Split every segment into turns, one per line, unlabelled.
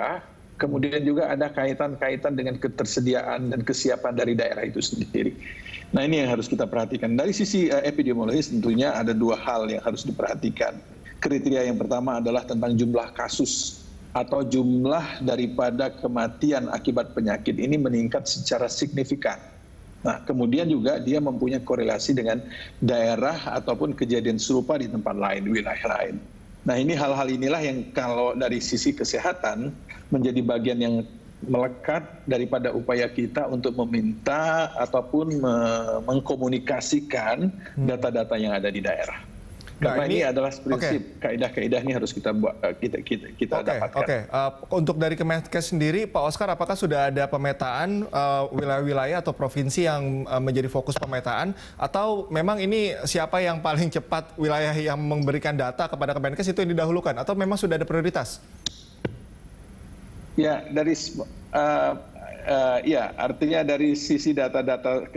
daerah, kemudian juga ada kaitan-kaitan dengan ketersediaan dan kesiapan dari daerah itu sendiri. Nah, ini yang harus kita perhatikan. Dari sisi epidemiologis tentunya ada dua hal yang harus diperhatikan. Kriteria yang pertama adalah tentang jumlah kasus atau jumlah daripada kematian akibat penyakit ini meningkat secara signifikan. Nah, kemudian juga dia mempunyai korelasi dengan daerah ataupun kejadian serupa di tempat lain, wilayah lain. Nah, ini hal-hal inilah yang kalau dari sisi kesehatan menjadi bagian yang melekat daripada upaya kita untuk meminta ataupun mengkomunikasikan data-data yang ada di daerah. Karena ini adalah prinsip, kaidah-kaidah ini harus kita dapatkan.
Untuk dari Kemenkes sendiri, Pak Oscar, apakah sudah ada pemetaan wilayah-wilayah atau provinsi yang menjadi fokus pemetaan, atau memang ini siapa yang paling cepat wilayah yang memberikan data kepada Kemenkes itu yang didahulukan, atau memang sudah ada prioritas?
Ya, artinya dari sisi data-data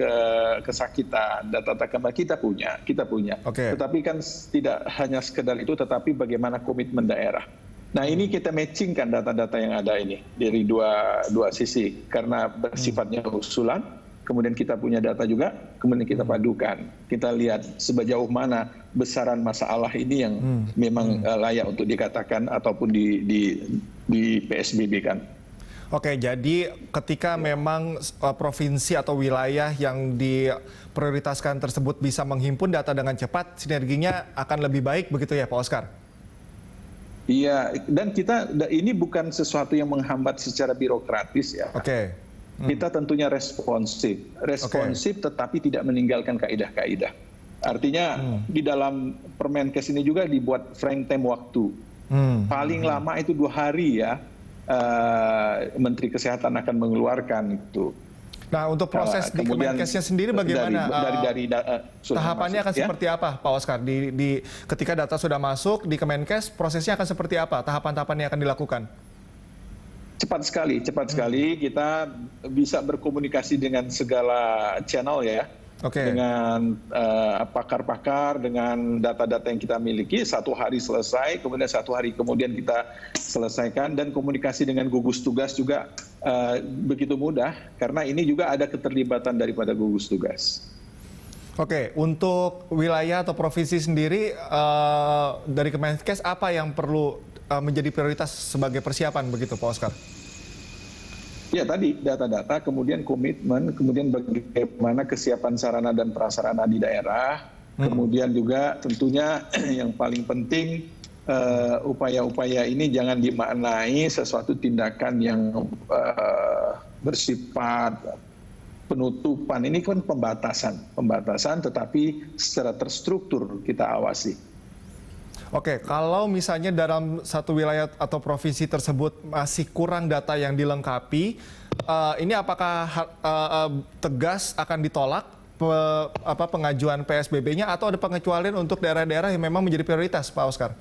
kesakitan, data-data kematian kita punya. Tetapi kan tidak hanya sekedar itu, tetapi bagaimana komitmen daerah. Nah, ini kita matchingkan data-data yang ada ini dari dua sisi, karena bersifatnya usulan. Kemudian kita punya data juga, kemudian kita padukan. Kita lihat sejauh mana besaran masalah ini yang memang layak untuk dikatakan ataupun di PSBB kan.
Oke, jadi ketika memang provinsi atau wilayah yang diprioritaskan tersebut bisa menghimpun data dengan cepat, sinerginya akan lebih baik begitu ya Pak Oscar?
Iya, dan ini bukan sesuatu yang menghambat secara birokratis ya. Kita tentunya responsif tetapi tidak meninggalkan kaidah-kaidah. Artinya di dalam Permenkes ini juga dibuat frame time waktu. Paling lama itu 2 hari ya. Menteri Kesehatan akan mengeluarkan itu.
Nah, untuk proses di Kemenkesnya sendiri bagaimana? Tahapannya akan seperti apa, Pak Oscar? Ketika data sudah masuk di Kemenkes, prosesnya akan seperti apa? Tahapan-tahapan yang akan dilakukan?
Cepat sekali kita bisa berkomunikasi dengan segala channel ya. Dengan pakar-pakar, dengan data-data yang kita miliki, 1 hari selesai, kemudian 1 hari kemudian kita selesaikan, dan komunikasi dengan gugus tugas juga begitu mudah, karena ini juga ada keterlibatan daripada gugus tugas.
Untuk wilayah atau provinsi sendiri dari Kemenkes apa yang perlu menjadi prioritas sebagai persiapan begitu Pak Oscar?
Ya, tadi data-data, kemudian komitmen, kemudian bagaimana kesiapan sarana dan prasarana di daerah, kemudian juga tentunya yang paling penting upaya-upaya ini jangan dimaknai sesuatu tindakan yang bersifat penutupan. Ini kan pembatasan tetapi secara terstruktur kita awasi.
Kalau misalnya dalam satu wilayah atau provinsi tersebut masih kurang data yang dilengkapi, ini apakah tegas akan ditolak pengajuan PSBB-nya, atau ada pengecualian untuk daerah-daerah yang memang menjadi prioritas, Pak Oscar?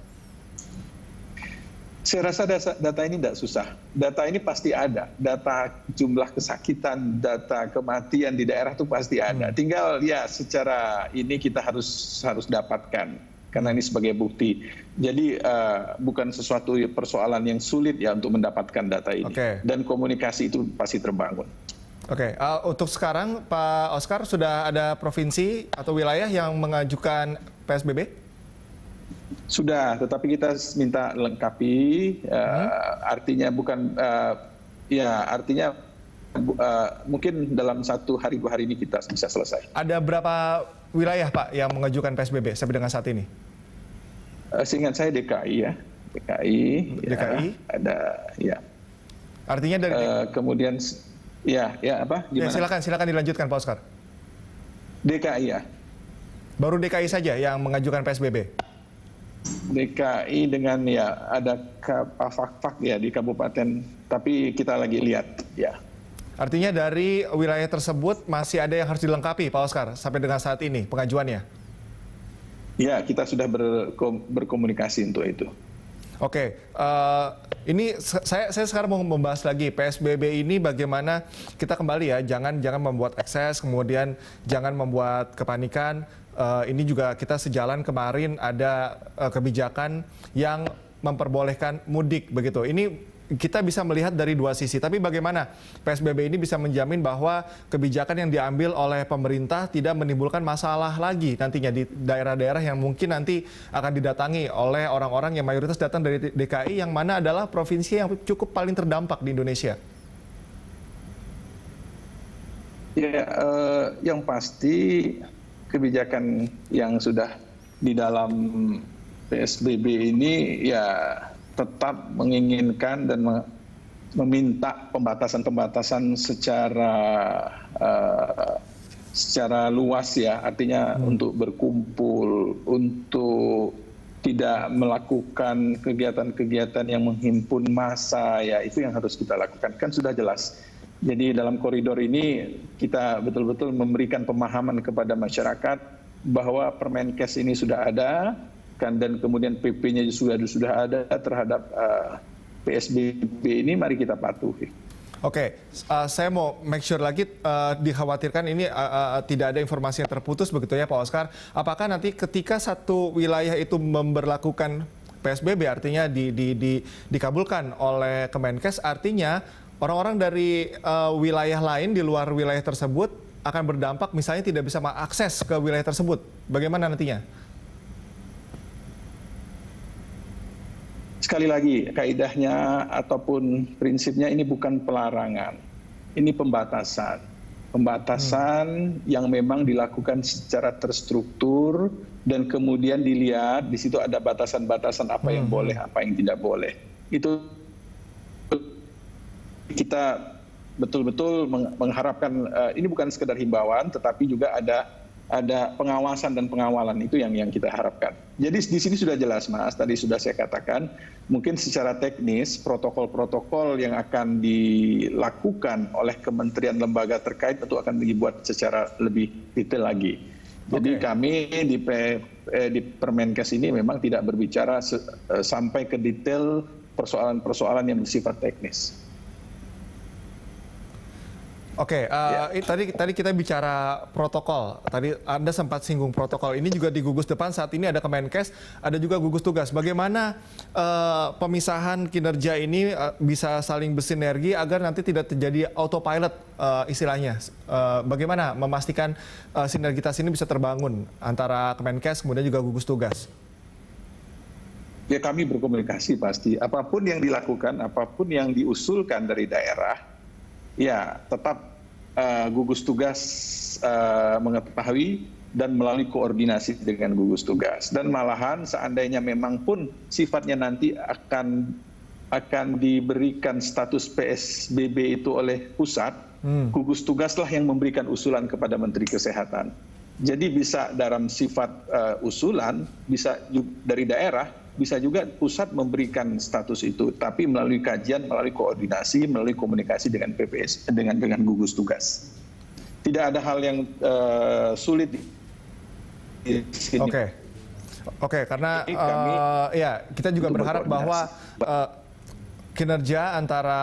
Saya rasa data ini tidak susah. Data ini pasti ada. Data jumlah kesakitan, data kematian di daerah itu pasti ada. Tinggal ya secara ini kita harus dapatkan. Karena ini sebagai bukti. Jadi bukan sesuatu persoalan yang sulit ya untuk mendapatkan data ini. Dan komunikasi itu pasti terbangun.
Untuk sekarang Pak Oscar, sudah ada provinsi atau wilayah yang mengajukan PSBB?
Sudah, tetapi kita minta lengkapi. Artinya bukan, artinya mungkin dalam 1 hari 2 hari ini kita bisa selesai. Ada
berapa wilayah Pak yang mengajukan PSBB sampai dengan saat ini?
Seingat saya DKI ya. DKI. Ada ya.
Artinya dari
kemudian apa?
Gimana? Silakan dilanjutkan Pak Oscar.
DKI ya.
Baru DKI saja yang mengajukan PSBB.
DKI dengan ya ada Fak ya di kabupaten, tapi kita lagi lihat ya.
Artinya dari wilayah tersebut masih ada yang harus dilengkapi Pak Oscar sampai dengan saat ini pengajuannya?
Ya, kita sudah berkomunikasi untuk itu.
Ini saya sekarang mau membahas lagi PSBB ini, bagaimana kita kembali ya, jangan membuat ekses, kemudian jangan membuat kepanikan. Ini juga kita sejalan kemarin ada kebijakan yang memperbolehkan mudik begitu. Ini kita bisa melihat dari dua sisi. Tapi bagaimana PSBB ini bisa menjamin bahwa kebijakan yang diambil oleh pemerintah tidak menimbulkan masalah lagi nantinya di daerah-daerah yang mungkin nanti akan didatangi oleh orang-orang yang mayoritas datang dari DKI, yang mana adalah provinsi yang cukup paling terdampak di Indonesia?
Ya, yang pasti kebijakan yang sudah di dalam PSBB ini ya tetap menginginkan dan meminta pembatasan-pembatasan secara luas ya, artinya untuk berkumpul, untuk tidak melakukan kegiatan-kegiatan yang menghimpun massa, ya itu yang harus kita lakukan, kan sudah jelas. Jadi dalam koridor ini kita betul-betul memberikan pemahaman kepada masyarakat bahwa Permenkes ini sudah ada, kan, dan kemudian PP-nya sudah ada terhadap PSBB ini, mari kita patuhi.
Oke, saya mau make sure lagi, dikhawatirkan ini tidak ada informasi yang terputus begitu ya Pak Oscar. Apakah nanti ketika satu wilayah itu memberlakukan PSBB, artinya dikabulkan oleh Kemenkes, artinya orang-orang dari wilayah lain di luar wilayah tersebut akan berdampak, misalnya tidak bisa mengakses ke wilayah tersebut. Bagaimana nantinya?
Sekali lagi, kaidahnya ataupun prinsipnya ini bukan pelarangan, ini pembatasan. Pembatasan yang memang dilakukan secara terstruktur dan kemudian dilihat di situ ada batasan-batasan apa yang boleh, apa yang tidak boleh. Itu kita betul-betul mengharapkan, ini bukan sekedar himbauan, tetapi juga ada pengawasan dan pengawalan, itu yang kita harapkan. Jadi di sini sudah jelas, Mas, tadi sudah saya katakan, mungkin secara teknis protokol-protokol yang akan dilakukan oleh kementerian lembaga terkait itu akan dibuat secara lebih detail lagi. Jadi kami di Permenkes ini memang tidak berbicara sampai ke detail persoalan-persoalan yang bersifat teknis.
Oke, tadi kita bicara protokol. Tadi Anda sempat singgung protokol. Ini juga di gugus depan saat ini ada Kemenkes, ada juga gugus tugas. Bagaimana pemisahan kinerja ini bisa saling bersinergi agar nanti tidak terjadi autopilot istilahnya? Bagaimana memastikan sinergitas ini bisa terbangun antara Kemenkes kemudian juga gugus tugas?
Ya, kami berkomunikasi pasti. Apapun yang dilakukan, apapun yang diusulkan dari daerah, ya tetap gugus tugas mengetahui dan melalui koordinasi dengan gugus tugas. Dan malahan seandainya memang pun sifatnya nanti akan diberikan status PSBB itu oleh pusat, gugus tugaslah yang memberikan usulan kepada Menteri Kesehatan. Jadi bisa dalam sifat usulan, bisa dari daerah, bisa juga pusat memberikan status itu, tapi melalui kajian, melalui koordinasi, melalui komunikasi dengan PPS, dengan gugus tugas. Tidak ada hal yang sulit di sini.
Oke, karena ya kita juga berharap bahwa kinerja antara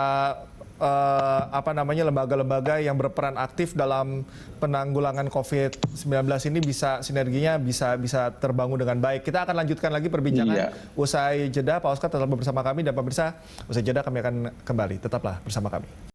lembaga-lembaga yang berperan aktif dalam penanggulangan COVID-19 ini sinerginya bisa terbangun dengan baik. Kita akan lanjutkan lagi perbincangan usai jeda. Pak Oscar tetap bersama kami, dan pemirsa, usai jeda kami akan kembali. Tetaplah bersama kami.